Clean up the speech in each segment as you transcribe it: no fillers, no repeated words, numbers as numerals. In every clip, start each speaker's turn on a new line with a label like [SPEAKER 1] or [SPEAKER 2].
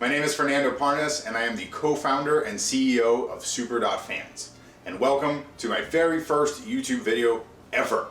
[SPEAKER 1] My name is Fernando Parnes and I am the co-founder and CEO of super.fans. And welcome to my very first YouTube video ever.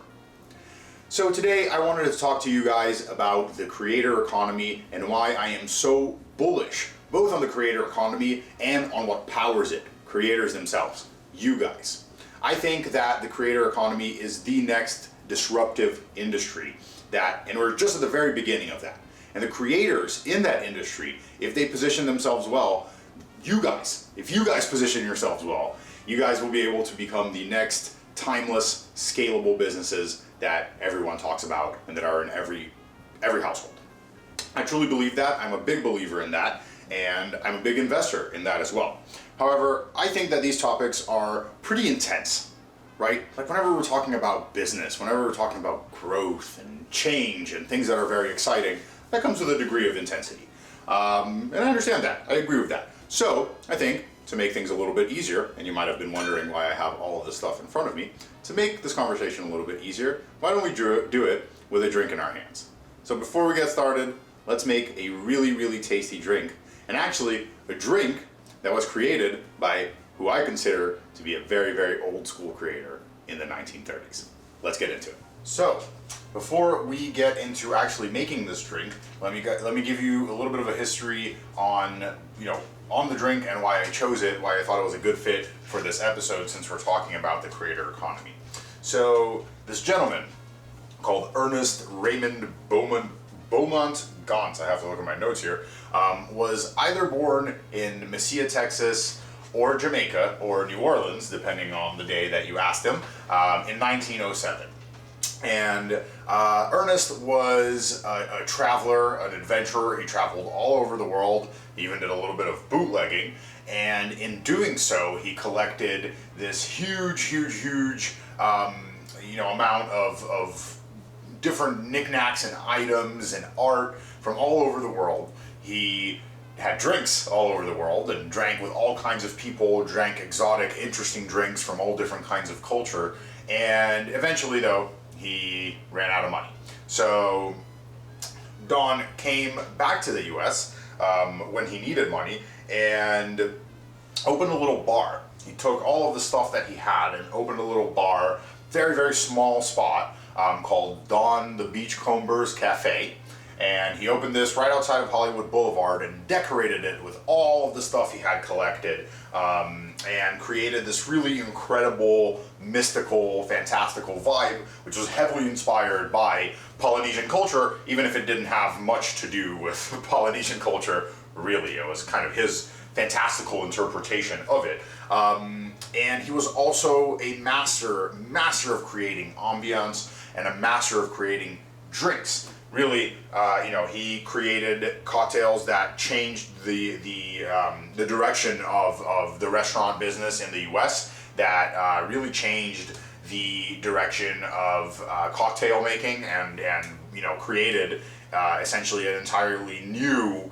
[SPEAKER 1] So today I wanted to talk to you guys about the creator economy and why I am so bullish, both on the creator economy and on what powers it, creators themselves, you guys. I think that the creator economy is the next disruptive industry and we're just at the very beginning of that. And the creators in that industry, if they position themselves well, if you guys position yourselves well, you guys will be able to become the next timeless, scalable businesses that everyone talks about and that are in every household. I truly believe that. I'm a big believer in that, and I'm a big investor in that as well. However, I think that these topics are pretty intense, right? Like whenever we're talking about business, whenever we're talking about growth and change and things that are very exciting, that comes with a degree of intensity. And I understand that. I agree with that. So I think to make things a little bit easier, and you might have been wondering why I have all of this stuff in front of me, to make this conversation a little bit easier, why don't we do it with a drink in our hands? So before we get started, let's make a really, really tasty drink. And actually, a drink that was created by who I consider to be a very, very old school creator in the 1930s. Let's get into it. So, before we get into actually making this drink, let me give you a little bit of a history on the drink and why I chose it, why I thought it was a good fit for this episode since we're talking about the creator economy. So, this gentleman called Ernest Raymond Beaumont Gaunt, I have to look at my notes here, was either born in Mesilla, Texas, or Jamaica, or New Orleans, depending on the day that you asked him, in 1907. And Ernest was a traveler, an adventurer. He traveled all over the world. He even did a little bit of bootlegging. And in doing so, he collected this huge amount of different knickknacks and items and art from all over the world. He had drinks all over the world and drank with all kinds of people, drank exotic, interesting drinks from all different kinds of culture. And eventually, though, he ran out of money. So Donn came back to the US when he needed money and opened a little bar. He took all of the stuff that he had and opened a little bar, very, very small spot called Donn the Beachcombers Cafe. And he opened this right outside of Hollywood Boulevard and decorated it with all of the stuff he had collected and created this really incredible, mystical, fantastical vibe, which was heavily inspired by Polynesian culture, even if it didn't have much to do with Polynesian culture, really. It was kind of his fantastical interpretation of it. And he was also a master of creating ambiance and a master of creating drinks. Really, he created cocktails that changed the direction of the restaurant business in the U.S. That really changed the direction of cocktail making and created essentially an entirely new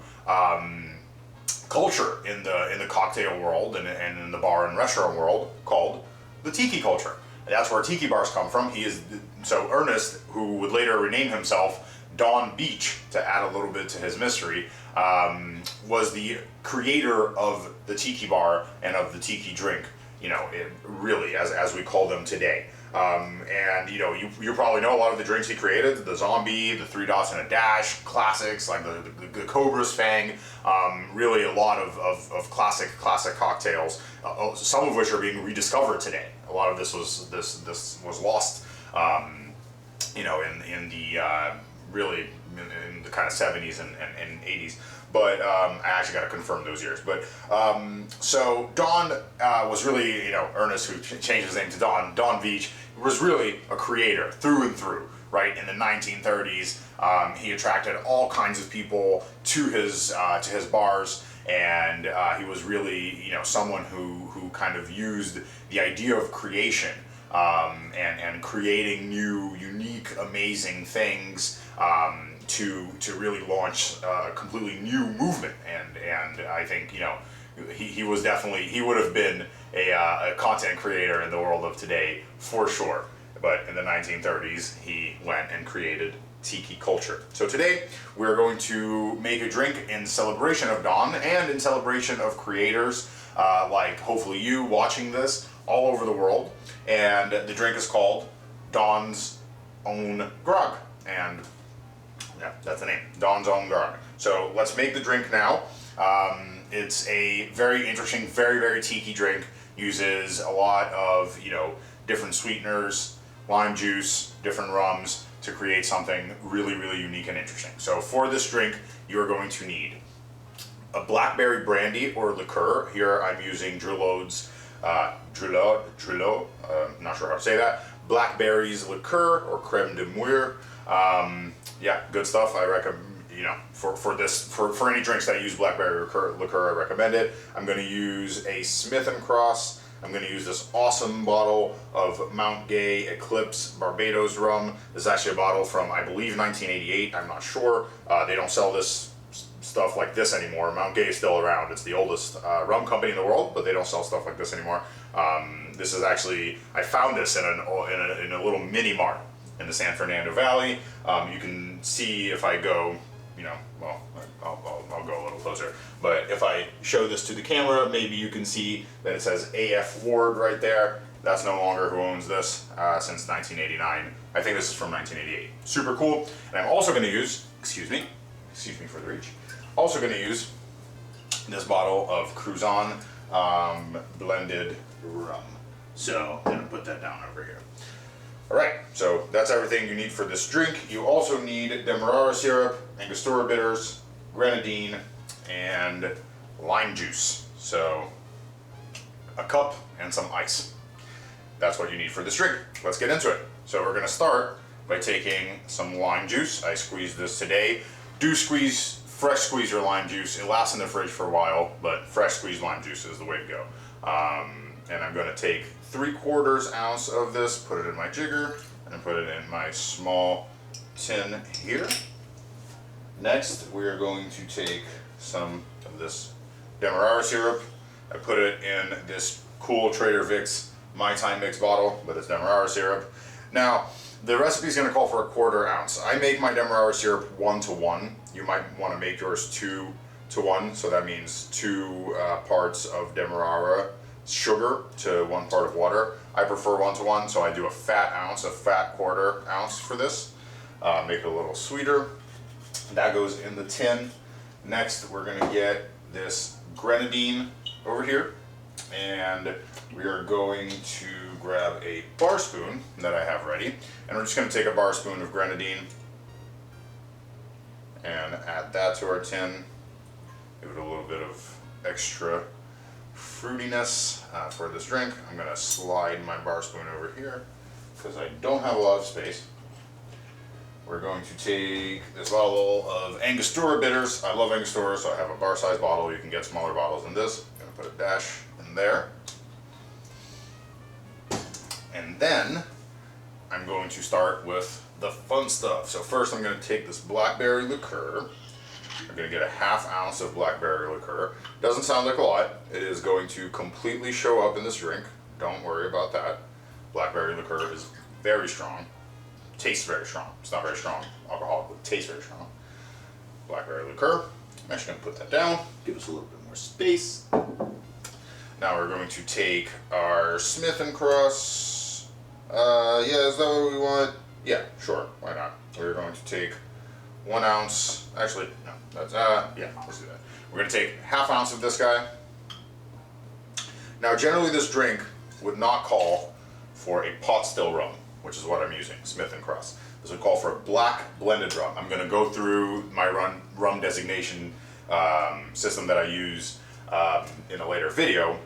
[SPEAKER 1] culture in the cocktail world and in the bar and restaurant world called the tiki culture. That's where tiki bars come from. So Ernest, who would later rename himself Donn Beach, to add a little bit to his mystery, was the creator of the tiki bar and of the tiki drink, really, as we call them today. And you probably know a lot of the drinks he created: the Zombie, the Three Dots and a Dash, classics like the Cobra's Fang, really a lot of classic cocktails, some of which are being rediscovered today. A lot of this was lost, in the really in the kind of 70s and 80s, but I actually got to confirm those years. But so Donn was really, Ernest, who changed his name to Donn Beach, was really a creator through and through, right? In the 1930s, he attracted all kinds of people to his bars, and he was really, someone who kind of used the idea of creation and creating new, unique, amazing things to really launch a completely new movement. And I think he would have been a content creator in the world of today for sure. but in the 1930s, he went and created tiki culture. So today, we're going to make a drink in celebration of Donn and in celebration of creators like hopefully you watching this all over the world. And the drink is called Donn's Own Grog. And yeah, that's the name, Donn's Own Grog. So let's make the drink now. It's a very interesting, very, very tiki drink. Uses a lot of, different sweeteners, lime juice, different rums to create something really, really unique and interesting. So for this drink, you're going to need a blackberry brandy or liqueur. Here I'm using Drouot's, Drouot, not sure how to say that, Blackberry's liqueur or creme de muir. Yeah, good stuff. I recommend, for any drinks that use blackberry liqueur, I recommend it. I'm going to use a Smith & Cross. I'm going to use this awesome bottle of Mount Gay Eclipse Barbados rum. This is actually a bottle from, I believe, 1988. I'm not sure. They don't sell this stuff like this anymore. Mount Gay is still around. It's the oldest rum company in the world, but they don't sell stuff like this anymore. This is actually, I found this in a little mini mart in the San Fernando Valley. You can see if I go, well, I'll go a little closer. But if I show this to the camera, maybe you can see that it says AF Ward right there. That's no longer who owns this since 1989. I think this is from 1988. Super cool. And I'm also going to use, excuse me for the reach, also going to use this bottle of Cruzan blended rum. So I'm going to put that down over here. Alright, so that's everything you need for this drink. You also need demarara syrup, Angostura Bitters, Grenadine, and lime juice. So a cup and some ice. That's what you need for this drink. Let's get into it. So we're going to start by taking some lime juice. I squeezed this today. Do fresh squeeze your lime juice. It lasts in the fridge for a while, but fresh squeezed lime juice is the way to go. And I'm going to take 3/4 ounce of this, put it in my jigger, and put it in my small tin here. Next, we are going to take some of this demarara syrup. I put it in this cool Trader Vic's My Time Mix bottle, but it's demarara syrup. Now, the recipe is going to call for 1/4 ounce. I make my demarara syrup 1:1. You might want to make yours 2:1, so that means 2 parts of demarara sugar to 1 part of water. I prefer 1:1, so I do a fat 1/4 ounce for this. Make it a little sweeter. That goes in the tin. Next, we're going to get this Grenadine over here, and we are going to grab a bar spoon that I have ready, and we're just going to take a bar spoon of Grenadine and add that to our tin. Give it a little bit of extra fruitiness for this drink. I'm going to slide my bar spoon over here because I don't have a lot of space. We're going to take this bottle of Angostura Bitters. I love Angostura, so I have a bar size bottle. You can get smaller bottles than this. I'm going to put a dash in there. And then I'm going to start with the fun stuff. So first I'm going to take this Blackberry Liqueur. I'm going to get a 1/2 ounce of Blackberry Liqueur. Doesn't sound like a lot. It is going to completely show up in this drink. Don't worry about that. Blackberry Liqueur is very strong. Tastes very strong. It's not very strong alcohol, but tastes very strong. Blackberry Liqueur. I'm actually going to put that down. Give us a little bit more space. Now we're going to take our Smith & Cross. Yeah, is that what we want? Yeah, sure. Why not? We're going to take 1 ounce. Actually, no. That's yeah. Let's do that. We're going to take 1/2 ounce of this guy. Now, generally, this drink would not call for a pot still rum, which is what I'm using, Smith & Cross. This would call for a black blended rum. I'm going to go through my rum designation system that I use in a later video.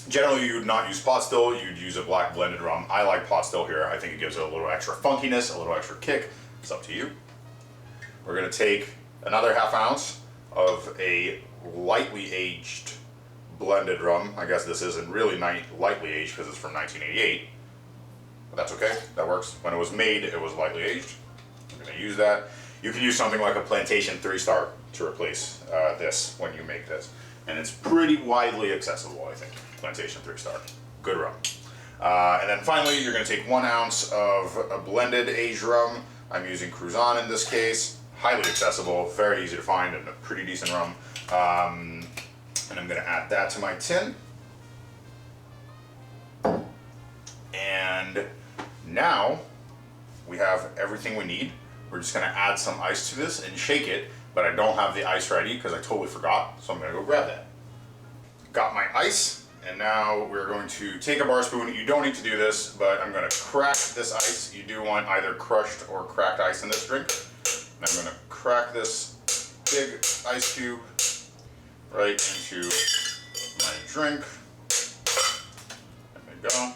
[SPEAKER 1] Generally, you would not use pot still. You'd use a black blended rum. I like pot still here. I think it gives it a little extra funkiness, a little extra kick. It's up to you. We're going to take another 1/2 ounce of a lightly aged blended rum. I guess this isn't really lightly aged because it's from 1988. But that's okay. That works. When it was made, it was lightly aged. I'm going to use that. You can use something like a Plantation 3-Star to replace this when you make this. And it's pretty widely accessible, I think. Plantation 3-Star. Good rum. And then finally, you're going to take 1 ounce of a blended aged rum. I'm using Cruzan in this case. Highly accessible, very easy to find, and a pretty decent rum. And I'm going to add that to my tin. And now we have everything we need. We're just going to add some ice to this and shake it, but I don't have the ice ready because I totally forgot, so I'm going to go grab that. Got my ice, and now we're going to take a bar spoon. You don't need to do this, but I'm going to crack this ice. You do want either crushed or cracked ice in this drink. And I'm going to crack this big ice cube right into my drink. There we go.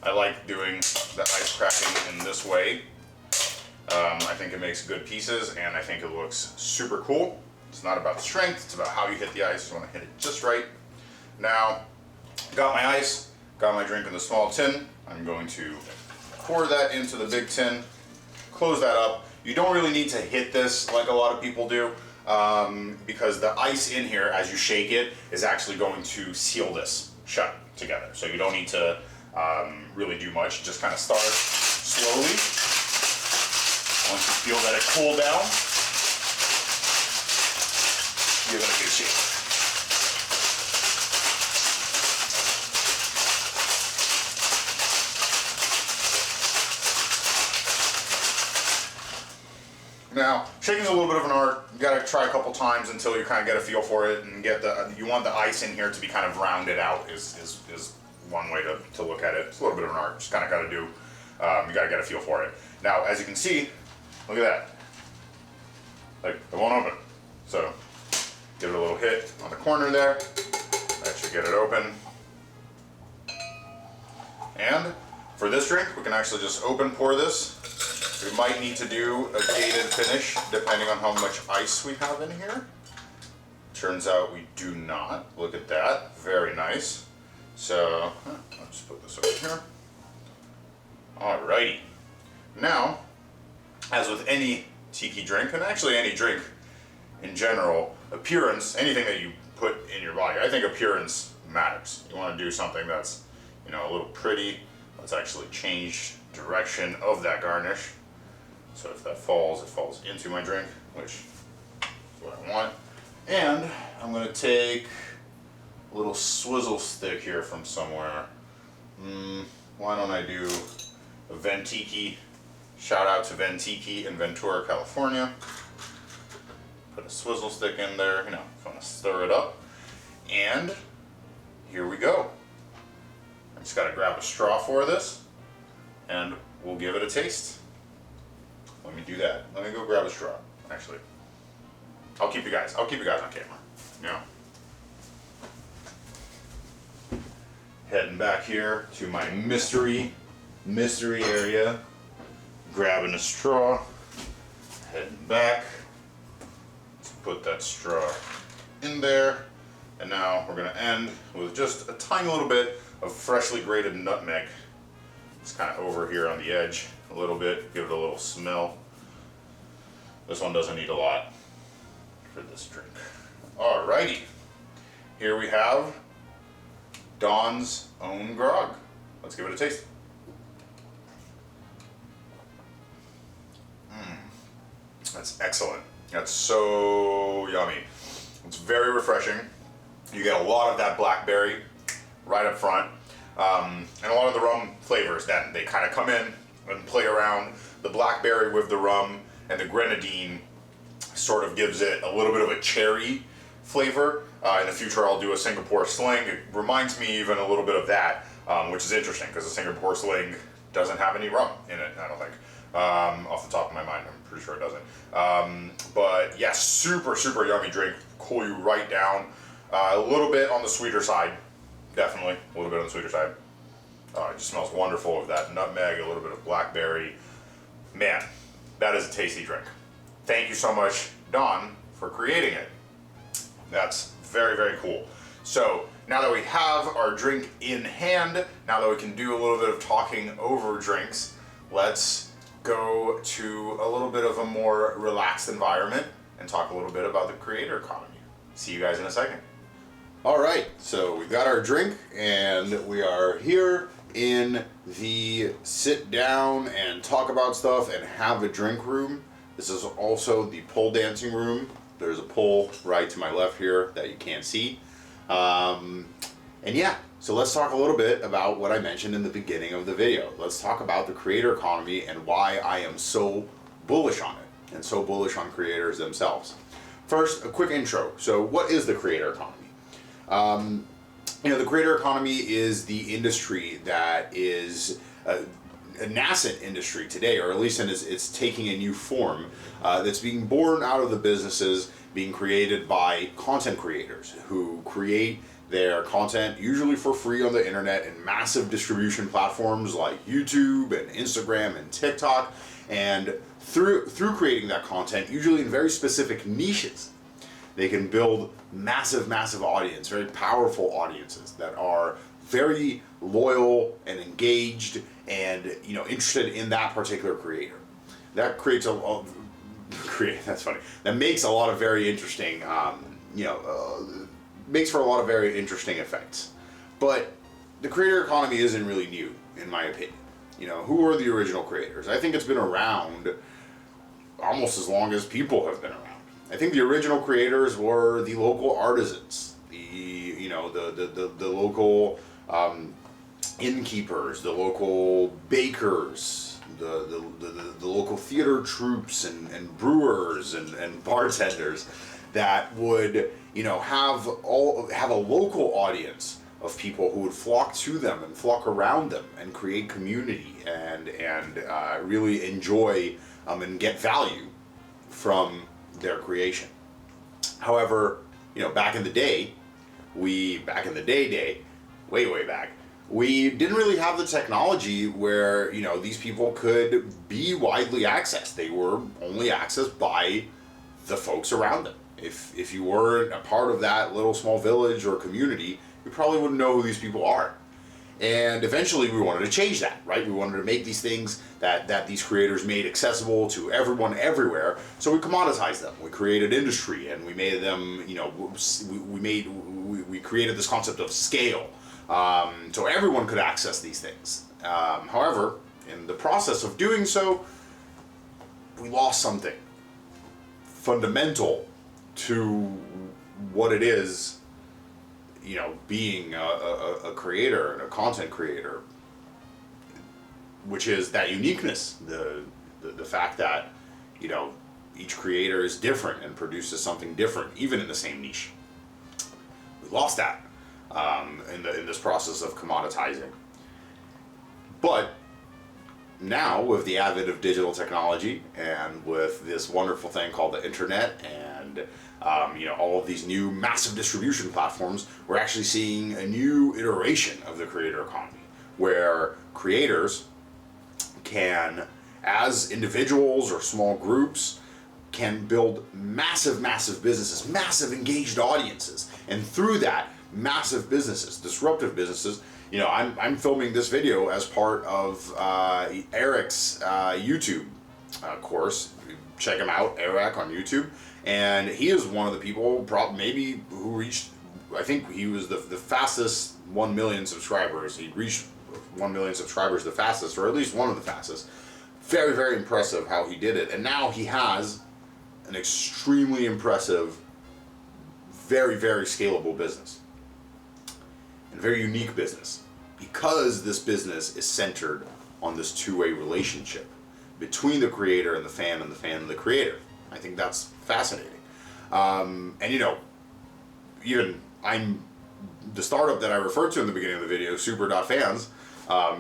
[SPEAKER 1] I like doing the ice cracking in this way. I think it makes good pieces, and I think it looks super cool. It's not about the strength, it's about how you hit the ice. You want to hit it just right. Now, got my ice, got my drink in the small tin. I'm going to pour that into the big tin, close that up. You don't really need to hit this like a lot of people do, because the ice in here, as you shake it, is actually going to seal this shut together. So you don't need to really do much. Just kind of start slowly. Once you feel that it cooled down, give it a good shake. Now, shaking is a little bit of an art. You gotta try a couple times until you kind of get a feel for it and get the, you want the ice in here to be kind of rounded out is one way to look at it. It's a little bit of an art, just kind of gotta do, you gotta get a feel for it. Now, as you can see, look at that. Like, it won't open. So, give it a little hit on the corner there. That should get it open. And for this drink, we can actually just open pour this. We might need to do a gated finish depending on how much ice we have in here. Turns out we do not. Look at that, very nice. So, let's just put this over here. Alrighty. Now, as with any tiki drink, and actually any drink in general, appearance, anything that you put in your body, I think appearance matters. You want to do something that's, you know, a little pretty. Let's actually change direction of that garnish. So if that falls, it falls into my drink, which is what I want. And I'm going to take a little swizzle stick here from somewhere. Why don't I do a Ventiki? Shout out to Ventiki in Ventura, California. Put a swizzle stick in there, you know, if I want to stir it up. And here we go. I just got to grab a straw for this, and we'll give it a taste. Let me do that. Let me go grab a straw. Actually, I'll keep you guys on camera. You know. Heading back here to my mystery area. Grabbing a straw. Heading back. Let's put that straw in there. And now we're going to end with just a tiny little bit of freshly grated nutmeg. It's kind of over here on the edge a little bit, give it a little smell. This one doesn't need a lot for this drink. Alrighty, here we have Donn's own grog. Let's give it a taste. That's excellent. That's so yummy. It's very refreshing. You get a lot of that blackberry right up front. And a lot of the rum flavors that they kind of come in and play around. The blackberry with the rum and the grenadine sort of gives it a little bit of a cherry flavor. In the future I'll do a Singapore Sling. It reminds me even a little bit of that, which is interesting because the Singapore Sling doesn't have any rum in it, I don't think. Off the top of my mind, I'm pretty sure it doesn't. But yeah, super yummy drink. Cool you right down. A little bit on the sweeter side. Definitely, a little bit on the sweeter side. It just smells wonderful with that nutmeg, a little bit of blackberry. Man, that is a tasty drink. Thank you so much, Donn, for creating it. That's very cool. So, now that we have our drink in hand, now that we can do a little bit of talking over drinks, let's go to a little bit of a more relaxed environment and talk a little bit about the creator economy. See you guys in a second. All right, so we've got our drink and we are here in the sit down and talk about stuff and have a drink room. This is also the pole dancing room. There's a pole right to my left here that you can't see. And yeah, so let's talk a little bit about what I mentioned in the beginning of the video. Let's talk about the creator economy and why I am so bullish on it and so bullish on creators themselves. First, a quick intro. So what is the creator economy? The creator economy is the industry that is a nascent industry today, or at least it's taking a new form that's being born out of the businesses being created by content creators who create their content usually for free on the internet and massive distribution platforms like YouTube and Instagram and TikTok, and through creating that content usually in very specific niches, they can build massive audience, very powerful audiences that are very loyal and engaged and interested in that particular creator. That creates that's funny. That makes a lot of very interesting makes for a lot of very interesting effects. But the creator economy isn't really new, in my opinion. Who are the original creators? I think it's been around almost as long as people have been around. I think the original creators were the local artisans, the local innkeepers, the local bakers, the local theater troupes and brewers and bartenders that would have a local audience of people who would flock to them and flock around them and create community and really enjoy and get value from their creation. However, back in the day, way back, we didn't really have the technology where these people could be widely accessed. They were only accessed by the folks around them. If you weren't a part of that little small village or community, you probably wouldn't know who these people are. And eventually we wanted to change that, right? We wanted to make these things that these creators made accessible to everyone everywhere. So we commoditized them. We created industry and we made them, we created this concept of scale. So everyone could access these things. However, in the process of doing so, we lost something fundamental to what it is, being a creator and a content creator, which is that uniqueness, the fact that each creator is different and produces something different, even in the same niche. We lost that in this process of commoditizing. But now, with the advent of digital technology and with this wonderful thing called the internet and all of these new massive distribution platforms, we're actually seeing a new iteration of the creator economy where creators can, as individuals or small groups, can build massive businesses, massive engaged audiences, and through that, massive businesses, disruptive businesses. I'm filming this video as part of Eric's YouTube course. Check him out, Eric on YouTube. And he is one of the people, maybe, who reached, I think he was the fastest 1 million subscribers. He reached 1 million subscribers the fastest, or at least one of the fastest. Very, very impressive how he did it. And now he has an extremely impressive, very, very scalable business. And very unique business. Because this business is centered on this two-way relationship between the creator and the fan and the creator. I think that's fascinating. Even I'm the startup that I referred to in the beginning of the video, super.fans.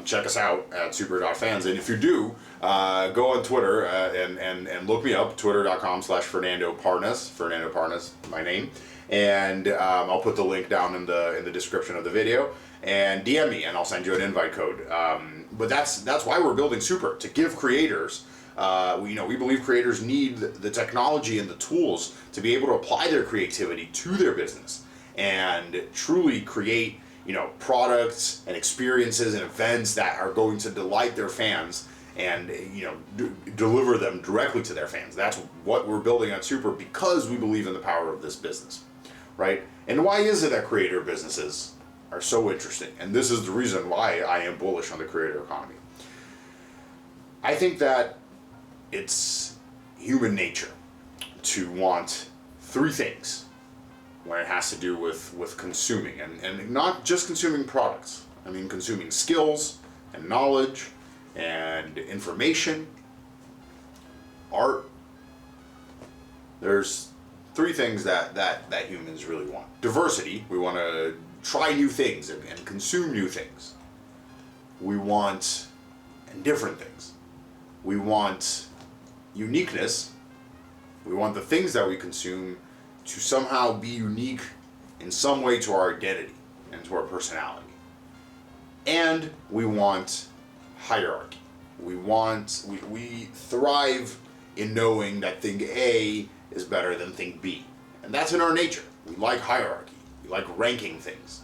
[SPEAKER 1] Check us out at super.fans. And if you do, go on Twitter and look me up, twitter.com/Fernando Parnes. Fernando Parnes, my name. And I'll put the link down in the description of the video. And DM me and I'll send you an invite code. But that's why we're building Super, to give creators, we believe creators need the technology and the tools to be able to apply their creativity to their business and truly create, products and experiences and events that are going to delight their fans and deliver them directly to their fans. That's what we're building at Super, because we believe in the power of this business, right? And why is it that creator businesses are so interesting? And this is the reason why I am bullish on the creator economy. I think that it's human nature to want three things when it has to do with consuming, and not just consuming products. I mean, consuming skills and knowledge and information, art. There's three things that humans really want. Diversity. We want to try new things and consume new things. We want different things. We want uniqueness. We want the things that we consume to somehow be unique in some way to our identity and to our personality. And we want hierarchy. We thrive in knowing that thing A is better than thing B. And that's in our nature. We like hierarchy. We like ranking things.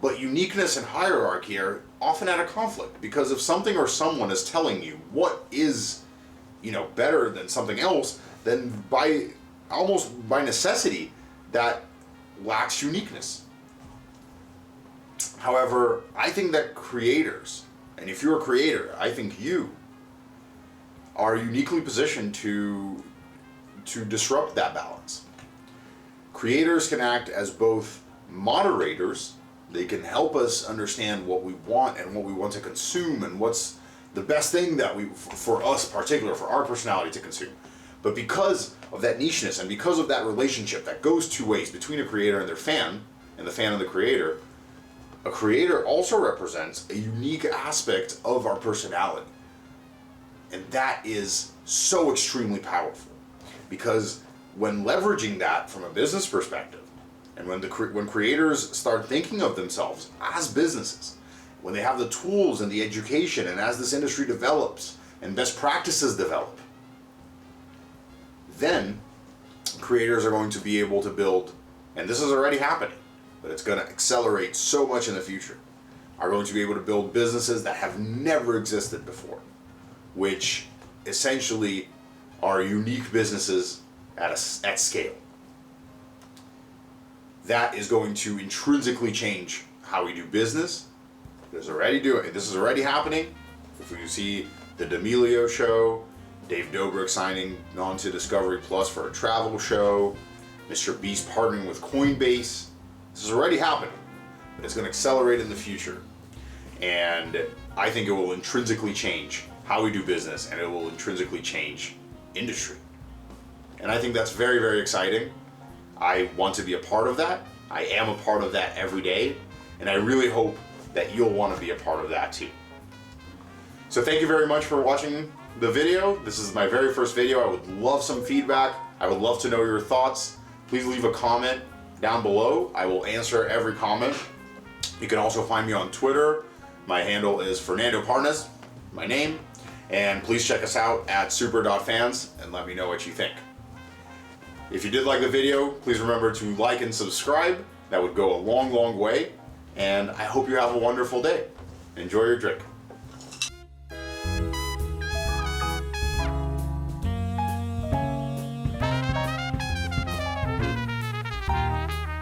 [SPEAKER 1] But uniqueness and hierarchy are often at a conflict, because if something or someone is telling you what is, better than something else, then almost by necessity, that lacks uniqueness. However, I think that creators, and if you're a creator, I think you are uniquely positioned to disrupt that balance. Creators can act as both moderators. They can help us understand what we want and what we want to consume and what's the best thing that for us, particular for our personality, to consume. But because of that nicheness and because of that relationship that goes two ways between a creator and their fan, and the fan and the creator, a creator also represents a unique aspect of our personality. And that is so extremely powerful, because when leveraging that from a business perspective, and when creators start thinking of themselves as businesses, when they have the tools and the education, and as this industry develops and best practices develop, then creators are going to be able to build, and this is already happening, but it's going to accelerate so much in the future, are going to be able to build businesses that have never existed before, which essentially are unique businesses at scale. That is going to intrinsically change how we do business. This is already happening. If you see the D'Amelio show, Dave Dobrik signing on to Discovery Plus for a travel show, Mr. Beast partnering with Coinbase, this is already happening, but it's going to accelerate in the future. And I think it will intrinsically change how we do business, and it will intrinsically change industry. And I think that's very, very exciting. I want to be a part of that. I am a part of that every day, and I really hope that you'll want to be a part of that too. So thank you very much for watching the video. This is my very first video. I would love some feedback. I would love to know your thoughts. Please leave a comment down below. I will answer every comment. You can also find me on Twitter. My handle is Fernando Parnes, my name. And please check us out at super.fans and let me know what you think. If you did like the video, please remember to like and subscribe. That would go a long, long way. And I hope you have a wonderful day. Enjoy your drink.